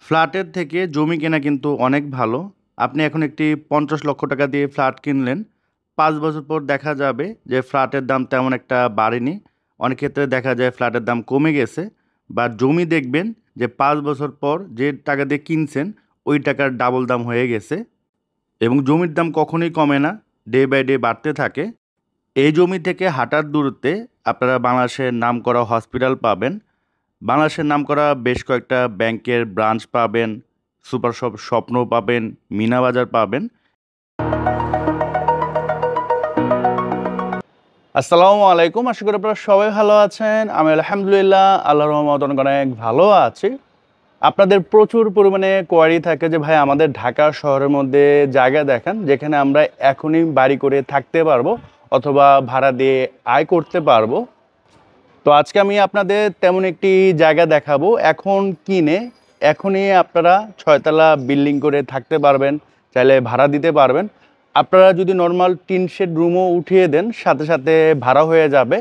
ফ্ল্যাটের থেকে জমি কেনা কিন্তু অনেক ভালো। আপনি এখন একটি ৫০ লক্ষ টাকা দিয়ে ফ্ল্যাট কিনলেন। ৫ বছর পর দেখা যাবে যে ফ্ল্যাটের দাম তেমন একটা বাড়েনি। অনেক ক্ষেত্রে দেখা যায় ফ্ল্যাটের দাম কমে গেছে। বা জমি দেখবেন যে ৫ বছর পর যে টাকা দিয়ে কিনছেন, ওই টাকার ডাবল দাম হয়ে গেছে। এবং জমির দাম কখনোই কমে না, ডে বাই ডে বাড়তে থাকে। এই জমি থেকে হাঁটার দূরত্বে আপনারা বাংলাদেশের নামকরা হসপিটাল পাবেন। বাংলাদেশের নামকরা বেশ কয়েকটা ব্যাংকের ব্রাঞ্চ পাবেন, সুপার শপ স্বপ্ন পাবেন, মিনা বাজার পাবেন। আসসালামু আলাইকুম, আশা করি আপনারা সবাই ভালো আছেন। আমি আলহামদুলিল্লাহ আল্লাহর রহমতে অনেক ভালো আছি। আপনাদের প্রচুর পরিমাণে কোয়ারি থাকে যে ভাই আমাদের ঢাকা শহরের মধ্যে জায়গা দেখান যেখানে আমরা এখনই বাড়ি করে থাকতে পারবো অথবা ভাড়া দিয়ে আয় করতে পারবো। তো আজকে আমি আপনাদের তেমন একটি জায়গা দেখাবো। এখন কিনে এখনই আপনারা ৬ তলা বিল্ডিং করে থাকতে পারবেন, চাইলে ভাড়া দিতে পারবেন। আপনারা যদি নর্মাল টিন শেড রুমও উঠিয়ে দেন, সাথে সাথে ভাড়া হয়ে যাবে।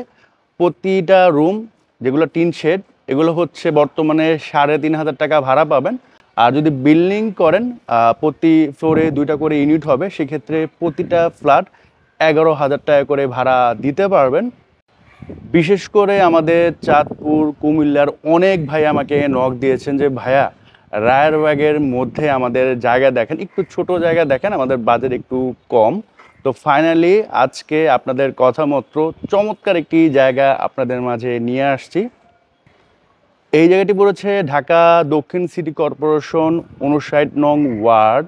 প্রতিটা রুম যেগুলো টিন শেড, এগুলো হচ্ছে বর্তমানে ৩,৫০০ টাকা ভাড়া পাবেন। আর যদি বিল্ডিং করেন, প্রতি ফ্লোরে ২টা করে ইউনিট হবে, সেক্ষেত্রে প্রতিটা ফ্ল্যাট ১১,০০০ টাকা করে ভাড়া দিতে পারবেন। বিশেষ করে আমাদের চাঁদপুর, কুমিল্লার অনেক ভাই আমাকে নক দিয়েছেন যে ভাইয়া রায়েরবাগের মধ্যে আমাদের জায়গা দেখেন, একটু ছোট জায়গা দেখেন, আমাদের বাজেট একটু কম। তো ফাইনালি আজকে আপনাদের কথা মতো চমৎকার একটি জায়গা আপনাদের মাঝে নিয়ে আসছি। এই জায়গাটি পড়েছে ঢাকা দক্ষিণ সিটি কর্পোরেশন ৫৯ নং ওয়ার্ড,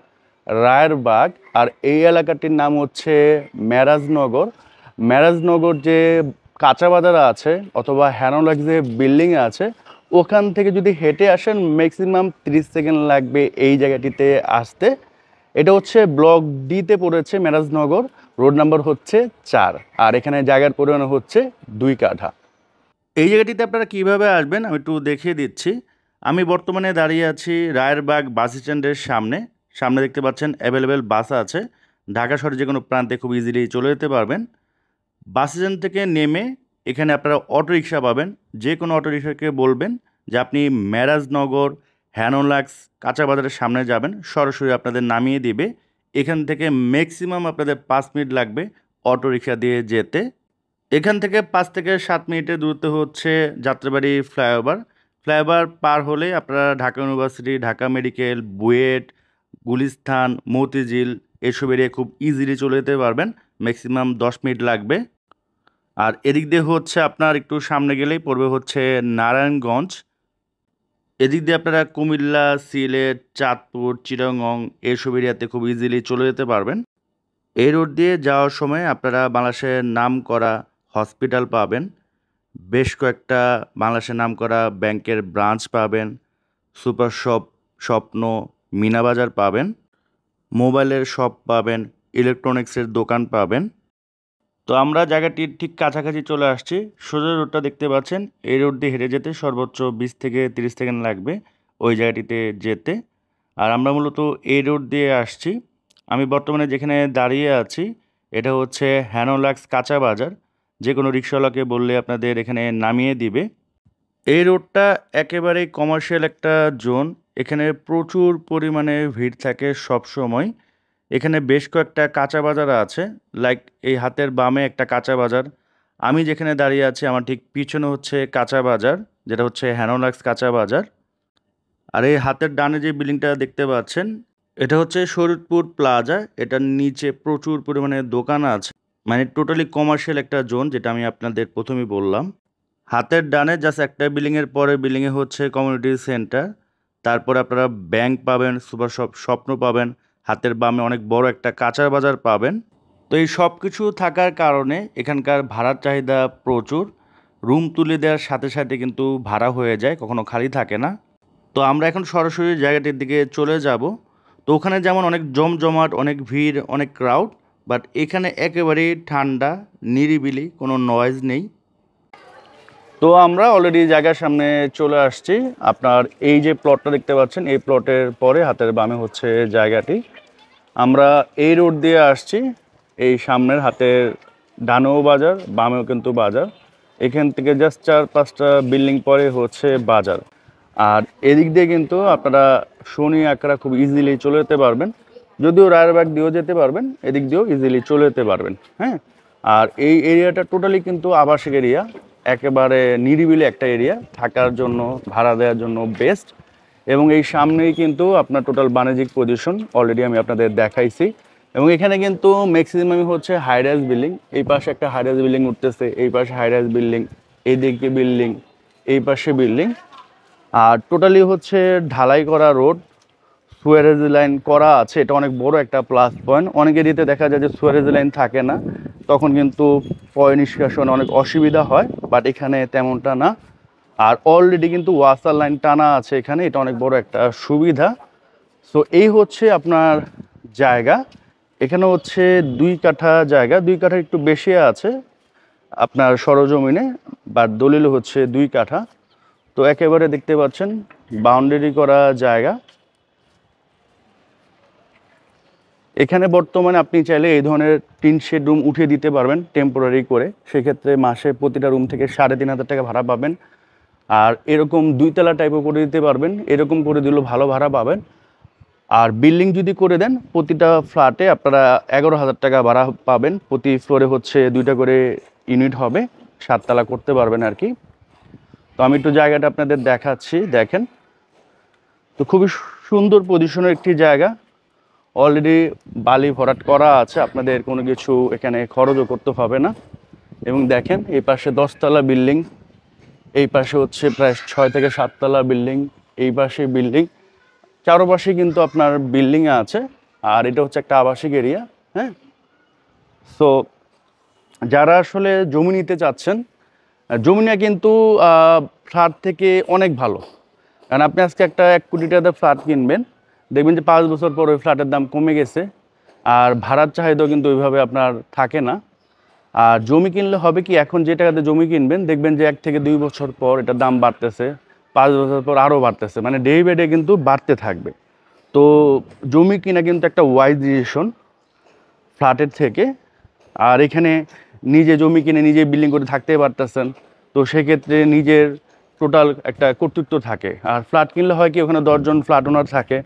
রায়েরবাগ। আর এই এলাকাটির নাম হচ্ছে মেরাজনগর। মেরাজনগর যে কাঁচা বাজার আছে অথবা হ্যানোলাক্স যে বিল্ডিং আছে, ওখান থেকে যদি হেঁটে আসেন ম্যাক্সিমাম 30 সেকেন্ড লাগবে এই জায়গাটিতে আসতে। এটা হচ্ছে ব্লক ডিতে পড়েছে মেরাজনগর, রোড নাম্বার হচ্ছে ৪। আর এখানে জায়গার পরিমাণ হচ্ছে ২ কাঠা। এই জায়গাটিতে আপনারা কিভাবে আসবেন আমি একটু দেখিয়ে দিচ্ছি। আমি বর্তমানে দাঁড়িয়ে আছি রায়েরবাগ বাস স্ট্যান্ডের সামনে। সামনে দেখতে পাচ্ছেন অ্যাভেলেবেল বাস আছে। ঢাকা শহরে যে কোনো প্রান্তে খুব ইজিলি চলে যেতে পারবেন। বাস স্ট্যান্ড থেকে নেমে এখানে আপনারা অটোরিকশা পাবেন। যে কোনো অটোরিকশাকে বলবেন যে আপনি মেরাজনগর হ্যানোলাক্স কাঁচা বাজারের সামনে যাবেন, সরাসরি আপনাদের নামিয়ে দিবে। এখান থেকে ম্যাক্সিমাম আপনাদের ৫ মিনিট লাগবে অটোরিকশা দিয়ে যেতে। এখান থেকে ৫ থেকে ৭ মিনিটের দূরত্ব হচ্ছে যাত্রাবাড়ি ফ্লাইওভার। ফ্লাইওভার পার হলে আপনারা ঢাকা ইউনিভার্সিটি, ঢাকা মেডিকেল, বুয়েট, গুলিস্তান, মতিঝিল এসব এরিয়ায় খুব ইজিলি চলে যেতে পারবেন। ম্যাক্সিমাম ১০ মিনিট লাগবে। আর এদিক দিয়ে হচ্ছে আপনার একটু সামনে গেলেই পড়বে হচ্ছে নারায়ণগঞ্জ। এদিক দিয়ে আপনারা কুমিল্লা, সিলেট, চাঁদপুর, চিটাগং এসব এরিয়াতে খুব ইজিলি চলে যেতে পারবেন। এই রোড দিয়ে যাওয়ার সময় আপনারা বাংলাদেশের নামকরা হসপিটাল পাবেন, বেশ কয়েকটা বাংলাদেশের নামকরা ব্যাংকের ব্রাঞ্চ পাবেন, সুপার শপ স্বপ্ন, মিনা বাজার পাবেন, মোবাইলের শপ পাবেন, ইলেকট্রনিক্সের দোকান পাবেন। তো আমরা জায়গাটির ঠিক কাছাকাছি চলে আসছি। সোজা রোডটা দেখতে পাচ্ছেন, এই রোড দিয়ে হেঁটে যেতে সর্বোচ্চ ২০ থেকে ৩০ সেকেন্ড লাগবে ওই জায়গাটিতে যেতে। আর আমরা মূলত এই রোড দিয়ে আসছি। আমি বর্তমানে যেখানে দাঁড়িয়ে আছি এটা হচ্ছে হ্যানোলাক্স কাঁচা বাজার। যে কোনো রিক্সাওয়ালাকে বললে আপনাদের এখানে নামিয়ে দিবে। এই রোডটা একেবারেই কমার্শিয়াল একটা জোন। এখানে প্রচুর পরিমাণে ভিড় থাকে সব সময়। এখানে বেশ কয়েকটা কাঁচা বাজার আছে। লাইক এই হাতের বামে একটা কাঁচা বাজার। আমি যেখানে দাঁড়িয়ে আছি আমার ঠিক পিছনে হচ্ছে কাঁচা বাজার, যেটা হচ্ছে হ্যানোলাক্স কাঁচা বাজার। আর এই হাতের ডানে যে বিল্ডিংটা দেখতে পাচ্ছেন এটা হচ্ছে শরীয়তপুর প্লাজা। এটার নিচে প্রচুর পরিমাণে দোকান আছে। মানে টোটালি কমার্শিয়াল একটা জোন, যেটা আমি আপনাদের প্রথমেই বললাম। হাতের ডানে জাস্ট একটা বিল্ডিংয়ের পরে বিল্ডিংয়ে হচ্ছে কমিউনিটি সেন্টার। তারপরে আপনারা ব্যাংক পাবেন, সুপার শপ স্বপ্ন পাবেন, হাতের বামে অনেক বড় একটা কাঁচা বাজার পাবেন। তো এই সব কিছু থাকার কারণে এখানকার ভাড়ার চাহিদা প্রচুর। রুম তুলে দেওয়ার সাথে সাথে কিন্তু ভাড়া হয়ে যায়, কখনো খালি থাকে না। তো আমরা এখন সরাসরি জায়গাটির দিকে চলে যাব। তো ওখানে যেমন অনেক জমজমাট, অনেক ভিড়, অনেক ক্রাউড, বাট এখানে একেবারেই ঠান্ডা, নিরিবিলি, কোনো নয়েজ নেই। তো আমরা অলরেডি জায়গার সামনে চলে আসছি। আপনার এই যে প্লটটা দেখতে পাচ্ছেন, এই প্লটের পরে হাতের বামে হচ্ছে জায়গাটি। আমরা এই রোড দিয়ে আসছি। এই সামনের হাতের ডানেও বাজার, বামেও কিন্তু বাজার। এখান থেকে জাস্ট ৪-৫টা বিল্ডিং পরে হচ্ছে বাজার। আর এদিক দিয়ে কিন্তু আপনারা শনি আকরা খুব ইজিলি চলে যেতে পারবেন, যদিও রায়েরবাগ দিয়েও যেতে পারবেন, এদিক দিয়েও ইজিলি চলে যেতে পারবেন। হ্যাঁ, আর এই এরিয়াটা টোটালি কিন্তু আবাসিক এরিয়া, একেবারে নিরিবিলি একটা এরিয়া, থাকার জন্য ভাড়া দেওয়ার জন্য বেস্ট। এবং এই সামনেই কিন্তু আপনার টোটাল বাণিজ্যিক পজিশন অলরেডি আমি আপনাদের দেখাইছি। এবং এখানে কিন্তু ম্যাক্সিমামই হচ্ছে হাই রাইজ বিল্ডিং, এই পাশে একটা হাই রাইজ বিল্ডিং উঠতেছে, এই পাশে হাই রাইজ বিল্ডিং, এইদিকে বিল্ডিং, এই পাশে বিল্ডিং। আর টোটালি হচ্ছে ঢালাই করা রোড, সুয়ারেজ লাইন করা আছে, এটা অনেক বড় একটা প্লাস পয়েন্ট। অনেক এরিয়াতে দেখা যায় যে সুয়ারেজ লাইন থাকে না, তখন কিন্তু পয় নিষ্কাশনে অনেক অসুবিধা হয়, বাট এখানে তেমনটা না। আর অলরেডি কিন্তু ওয়াসার লাইন টানা আছে এখানে, এটা অনেক বড় একটা সুবিধা। সো এই হচ্ছে আপনার জায়গা। এখানে হচ্ছে 2 কাঠা জায়গা, 2 কাঠা একটু বেশি আছে আপনার সরজমিনে, বাট দলিল হচ্ছে 2 কাঠা। তো একেবারে দেখতে পাচ্ছেন বাউন্ডারি করা জায়গা। এখানে বর্তমানে আপনি চাইলে এই ধরনের 3 শেড রুম উঠিয়ে দিতে পারবেন টেম্পোরারি করে, সেক্ষেত্রে মাসে প্রতিটা রুম থেকে 3,500 টাকা ভাড়া পাবেন। আর এরকম 2 তলা টাইপও করে দিতে পারবেন, এরকম করে দিলেও ভালো ভাড়া পাবেন। আর বিল্ডিং যদি করে দেন, প্রতিটা ফ্ল্যাটে আপনারা 11,000 টাকা ভাড়া পাবেন। প্রতি ফ্লোরে হচ্ছে 2টা করে ইউনিট হবে, 7 তলা করতে পারবেন আর কি। তো আমি একটু জায়গাটা আপনাদের দেখাচ্ছি, দেখেন। তো খুবই সুন্দর পজিশনের একটি জায়গা, অলরেডি বালি ভরাট করা আছে, আপনাদের কোনো কিছু এখানে খরচও করতে হবে না। এবং দেখেন এই পাশে 10 তলা বিল্ডিং, এই পাশে হচ্ছে প্রায় 6 থেকে 7 তলা বিল্ডিং, এই পাশে বিল্ডিং, চারপাশে কিন্তু আপনার বিল্ডিং আছে। আর এটা হচ্ছে একটা আবাসিক এরিয়া। হ্যাঁ, সো যারা আসলে জমি নিতে চাচ্ছেন, জমি নেওয়া কিন্তু ফ্ল্যাট থেকে অনেক ভালো। কারণ আপনি আজকে একটা 1 কোটি টাকার ফ্ল্যাট কিনবেন, দেখবেন যে 5 বছর পর ওই ফ্ল্যাটের দাম কমে গেছে, আর ভাড়ার চাহিদাও কিন্তু ওইভাবে আপনার থাকে না। আর জমি কিনলে হবে কি, এখন যে টাকাতে জমি কিনবেন দেখবেন যে 1 থেকে 2 বছর পর এটার দাম বাড়তেছে, 5 বছর পর আরও বাড়তেছে, মানে ডে বাই ডে কিন্তু বাড়তে থাকবে। তো জমি কিনা কিন্তু একটা ওয়াইজ ডিসিশন ফ্ল্যাটের থেকে। আর এখানে নিজে জমি কিনে নিজে বিল্ডিং করে থাকতে পারতেছেন, তো সেক্ষেত্রে নিজের টোটাল একটা কর্তৃত্ব থাকে। আর ফ্ল্যাট কিনলে হয় কি, ওখানে 10 জন ফ্ল্যাট ওনার থাকে,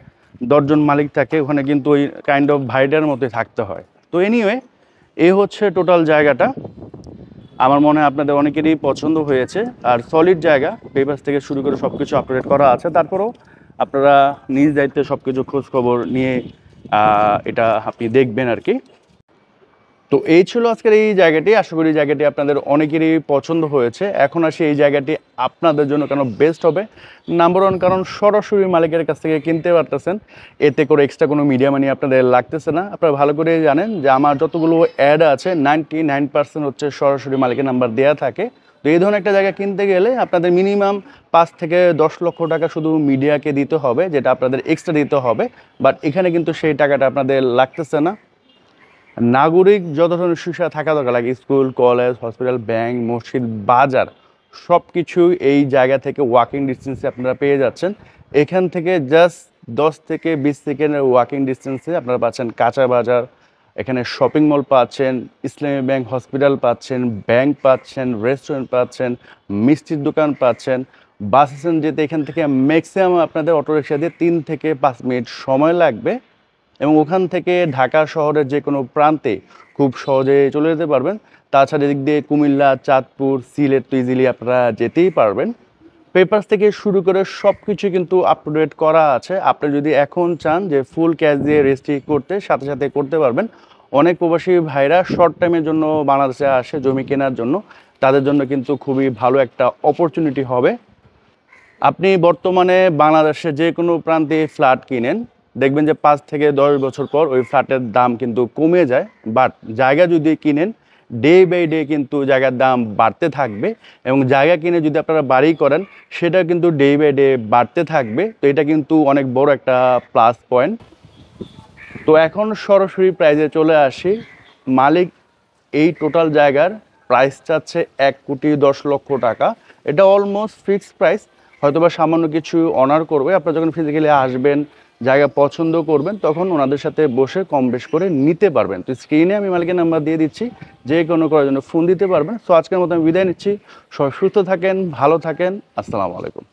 10 জন মালিক থাকে, ওখানে কিন্তু ওই কাইন্ড অফ ভাইডার মধ্যে থাকতে হয়। তো এনিওয়ে, এই হচ্ছে টোটাল জায়গাটা। আমার মনে হয় আপনাদের অনেকেরই পছন্দ হয়েছে। আর সলিড জায়গা, পেপারস থেকে শুরু করে সব কিছু আপডেট করা আছে, তারপরেও আপনারা নিজ দায়িত্বে সব কিছু খোঁজখবর নিয়ে এটা আপনি দেখবেন আর কি। তো এই ছিল আজকের এই জায়গাটি, আশা করি জায়গাটি আপনাদের অনেকেরই পছন্দ হয়েছে। এখন আসি এই জায়গাটি আপনাদের জন্য কেন বেস্ট হবে। নাম্বার 1 কারণ সরাসরি মালিকের কাছ থেকে কিনতে পারতেছেন, এতে করে এক্সট্রা কোনো মিডিয়া মানি আপনাদের লাগতেছে না। আপনারা ভালো করে জানেন যে আমার যতগুলো অ্যাড আছে 99% হচ্ছে সরাসরি মালিকের নাম্বার দেওয়া থাকে। তো এই ধরনের একটা জায়গা কিনতে গেলে আপনাদের মিনিমাম 5 থেকে 10 লক্ষ টাকা শুধু মিডিয়াকে দিতে হবে, যেটা আপনাদের এক্সট্রা দিতে হবে। বাট এখানে কিন্তু সেই টাকাটা আপনাদের লাগতেছে না। নাগরিক যত ধরনের সুবিধা থাকা দরকার, লাগে স্কুল, কলেজ, হসপিটাল, ব্যাংক, মসজিদ, বাজার, সব কিছু এই জায়গা থেকে ওয়াকিং ডিস্টেন্সে আপনারা পেয়ে যাচ্ছেন। এখান থেকে জাস্ট 10 থেকে 20 সেকেন্ডের ওয়াকিং ডিস্টেন্সে আপনারা পাচ্ছেন কাঁচা বাজার, এখানে শপিং মল পাচ্ছেন, ইসলামী ব্যাংক, হসপিটাল পাচ্ছেন, ব্যাংক পাচ্ছেন, রেস্টুরেন্ট পাচ্ছেন, মিষ্টির দোকান পাচ্ছেন। বাস স্ট্যান্ড যেতে এখান থেকে ম্যাক্সিমাম আপনাদের অটোরিকশা দিয়ে 3 থেকে 5 মিনিট সময় লাগবে, এবং ওখান থেকে ঢাকা শহরের যে কোনো প্রান্তে খুব সহজে চলে যেতে পারবেন। তাছাড়া এদিক দিয়ে কুমিল্লা, চাঁদপুর, সিলেট তো ইজিলি আপনারা যেতেই পারবেন। পেপারস থেকে শুরু করে সব কিছু কিন্তু আপ টু ডেট করা আছে। আপনি যদি এখন চান যে ফুল ক্যাশ দিয়ে রেজিস্ট্রি করতে, সাথে সাথে করতে পারবেন। অনেক প্রবাসী ভাইরা শর্ট টাইমের জন্য বাংলাদেশে আসে জমি কেনার জন্য, তাদের জন্য কিন্তু খুবই ভালো একটা অপরচুনিটি হবে। আপনি বর্তমানে বাংলাদেশে যে কোনো প্রান্তে ফ্ল্যাট কিনেন, দেখবেন যে 5 থেকে 10 বছর পর ওই ফ্ল্যাটের দাম কিন্তু কমে যায়। বাট জায়গা যদি কিনেন, ডে বাই ডে কিন্তু জায়গার দাম বাড়তে থাকবে, এবং জায়গা কিনে যদি আপনারা বাড়ি করেন, সেটা কিন্তু ডে বাই ডে বাড়তে থাকবে। তো এটা কিন্তু অনেক বড় একটা প্লাস পয়েন্ট। তো এখন সরাসরি প্রাইজে চলে আসি। মালিক এই টোটাল জায়গার প্রাইস চাচ্ছে 1,10,00,000 টাকা। এটা অলমোস্ট ফিক্সড প্রাইস, হয়তোবা সামান্য কিছু অনার করবে। আপনারা যখন ফিজিক্যালি আসবেন, জায়গা পছন্দ করবেন, তখন ওনাদের সাথে বসে কম বেশ করে নিতে পারবেন। তো স্ক্রিনে আমি মালিকের নাম্বার দিয়ে দিচ্ছি, যে কোনো করার জন্য ফোন দিতে পারবেন। সো আজকের মতো আমি বিদায় নিচ্ছি। সবাই সুস্থ থাকেন, ভালো থাকেন, আসসালামু আলাইকুম।